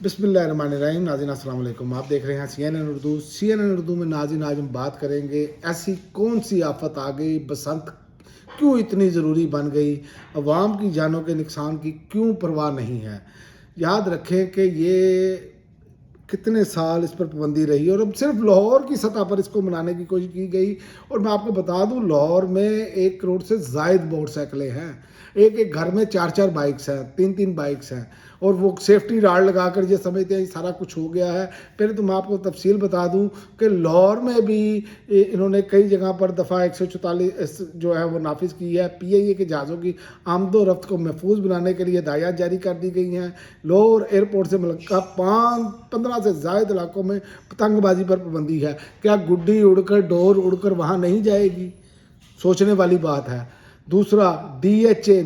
बिस्मिल्लाहिर्रहमानिर्रहीम। नाज़रीन अस्सलाम वालेकुम। आप देख रहे हैं CNN उर्दू। CNN उर्दू में नाज़रीन आज हम बात करेंगे ऐसी कौन सी आफत आ गई, बसंत क्यों इतनी ज़रूरी बन गई, अवाम की जानों के नुकसान की क्यों परवाह नहीं है। याद रखें कि ये कितने साल इस पर पाबंदी रही और अब सिर्फ लाहौर की सतह पर इसको मनाने की कोशिश की गई। और मैं आपको बता दूं, लाहौर में 1 करोड़ से ज़ायद मोटरसाइकिलें हैं, एक एक घर में 4 4 बाइक्स हैं, 3 3 बाइक्स हैं, और वो सेफ्टी राड लगाकर ये समझते हैं सारा कुछ हो गया है। पहले तो मैं आपको तफसील बता दूं कि लाहौर में भी इन्होंने कई जगह पर दफ़ा 144 जो है वो नाफिज की है। PIA के जहाज़ों की आमदो रफ्त को महफूज बनाने के लिए हिदायत जारी कर दी गई हैं। लाहौर एयरपोर्ट से मुल्का 15 से ज़ायद इलाकों में पतंगबाजी पर पाबंदी है। क्या गुड्डी उड़कर डोर उड़कर वहाँ नहीं जाएगी? सोचने वाली बात है। दूसरा, DHA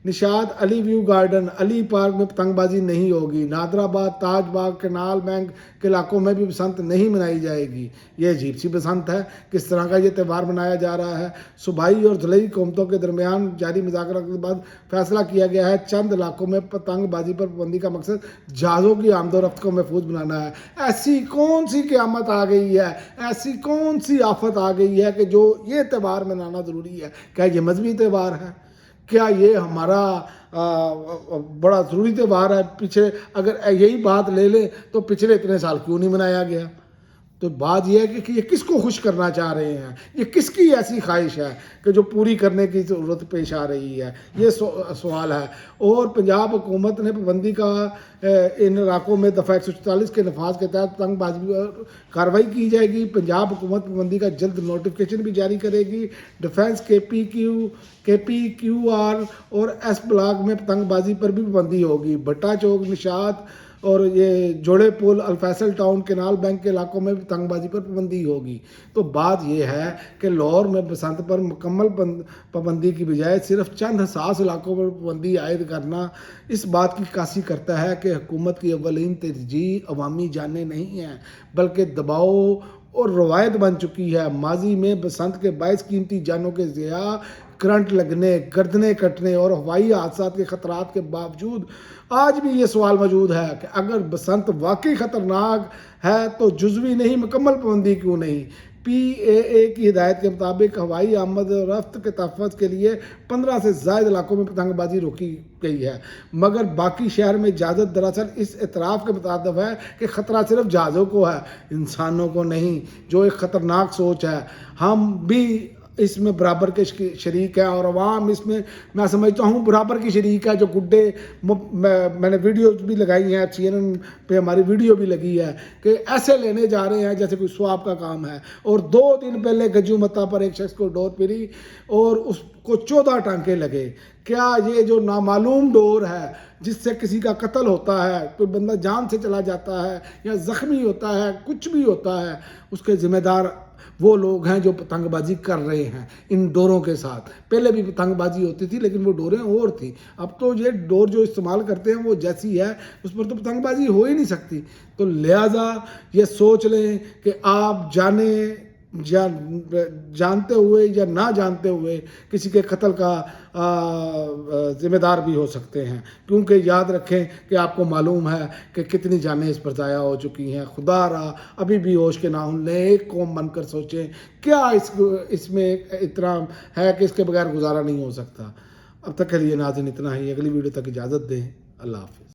Nishat Ali view garden Ali park में पतंगबाजी नहीं होगी। नादराबाद, ताजबाग, कैनाल बैंक के इलाकों में भी बसंत नहीं मनाई जाएगी। ये अजीब सी बसंत है, किस तरह का ये त्यौहार मनाया जा रहा है। सूबाई और ज़िली हुकूमतों के दरमियान जारी मुज़ाकरात के बाद फैसला किया गया है चंद इलाकों में पतंगबाजी पर पाबंदी का मकसद जहाज़ों की आमदोरफ्त को महफूज बनाना है। ऐसी कौन सी क़यामत आ गई है, ऐसी कौन सी आफत आ गई है कि जो ये त्यौहार मनाना ज़रूरी है? क्या ये मजहबी त्यौहार है? क्या ये हमारा बड़ा ज़रूरी त्यौहार है? पीछे अगर यही बात ले लें तो पिछले इतने साल क्यों नहीं मनाया गया? तो बात यह है कि ये किसको खुश करना चाह रहे हैं, ये किसकी ऐसी ख्वाहिश है कि जो पूरी करने की ज़रूरत पेश आ रही है, ये सवाल है। और पंजाब हुकूमत ने पाबंदी का इन इलाकों में दफ़ा 144 के नफाज के तहत पतंगबाजी पर कार्रवाई की जाएगी। पंजाब हुकूमत पाबंदी का जल्द नोटिफिकेशन भी जारी करेगी। डिफेंस KPQR और S ब्लॉक में पतंगबाजी पर भी पाबंदी होगी। भट्टा चौक, निशात और ये जोड़े पुल, अल-फैसल टाउन, कैनाल बैंक के इलाकों में भी पतंगबाजी पर पाबंदी होगी। तो बात यह है कि लाहौर में बसंत पर मुकम्मल पाबंदी की बजाय सिर्फ चंद हसास इलाकों पर पाबंदी आयद करना इस बात की कासी करता है कि हुकूमत की अव्वलीन तरजीह अवामी जानें नहीं हैं, बल्कि दबाव और रवायत बन चुकी है। माजी में बसंत के बाईस कीमती जानों के ज़िया, करंट लगने, गर्दनें कटने और हवाई हादसा के ख़तरात के बावजूद आज भी ये सवाल मौजूद है कि अगर बसंत वाकई ख़तरनाक है तो जुज़वी नहीं मुकम्मल पाबंदी क्यों नहीं? PAA की हिदायत के मुताबिक हवाई आमद और रफ्त के तहफ़्फ़ुज़ के लिए 15 से ज़ायद इलाकों में पतंगबाजी रोकी गई है, मगर बाकी शहर में इजाज़त दरअसल इस एतराफ़ के मुताबिक है कि ख़तरा सिर्फ जहाज़ों को है, इंसानों को नहीं, जो एक ख़तरनाक सोच है। हम भी इसमें बराबर के शरीक है और अवाम इसमें मैं समझता हूँ बराबर की शरीक है। जो गुड्डे मैंने वीडियो भी लगाई हैं, CNN पे हमारी वीडियो भी लगी है कि ऐसे लेने जा रहे हैं जैसे कोई स्वाब का काम है। और 2 दिन पहले गज्जू मत्ता पर एक शख्स को डोर पिरी और उसको 14 टांके लगे। क्या ये जो नामालूम डोर है जिससे किसी का कत्ल होता है, कोई बंदा जान से चला जाता है या ज़ख्मी होता है, कुछ भी होता है, उसके ज़िम्मेदार वो लोग हैं जो पतंगबाजी कर रहे हैं इन डोरों के साथ? पहले भी पतंगबाजी होती थी लेकिन वो डोरें और थी, अब तो ये डोर जो इस्तेमाल करते हैं वो जैसी है उस पर तो पतंगबाजी हो ही नहीं सकती। तो लिहाजा ये सोच लें कि आप जानते हुए या ना जानते हुए किसी के कत्ल का ज़िम्मेदार भी हो सकते हैं, क्योंकि याद रखें कि आपको मालूम है कि कितनी जानें इस पर ज़ाया हो चुकी हैं। खुदा रहा अभी भी होश के नाउन लें, एक कौम बनकर सोचें। क्या इसमें इतना है कि इसके बगैर गुजारा नहीं हो सकता? अब तक के लिए नाज़रीन इतना ही। अगली वीडियो तक इजाज़त दें। अल्लाह हाफ़िज़।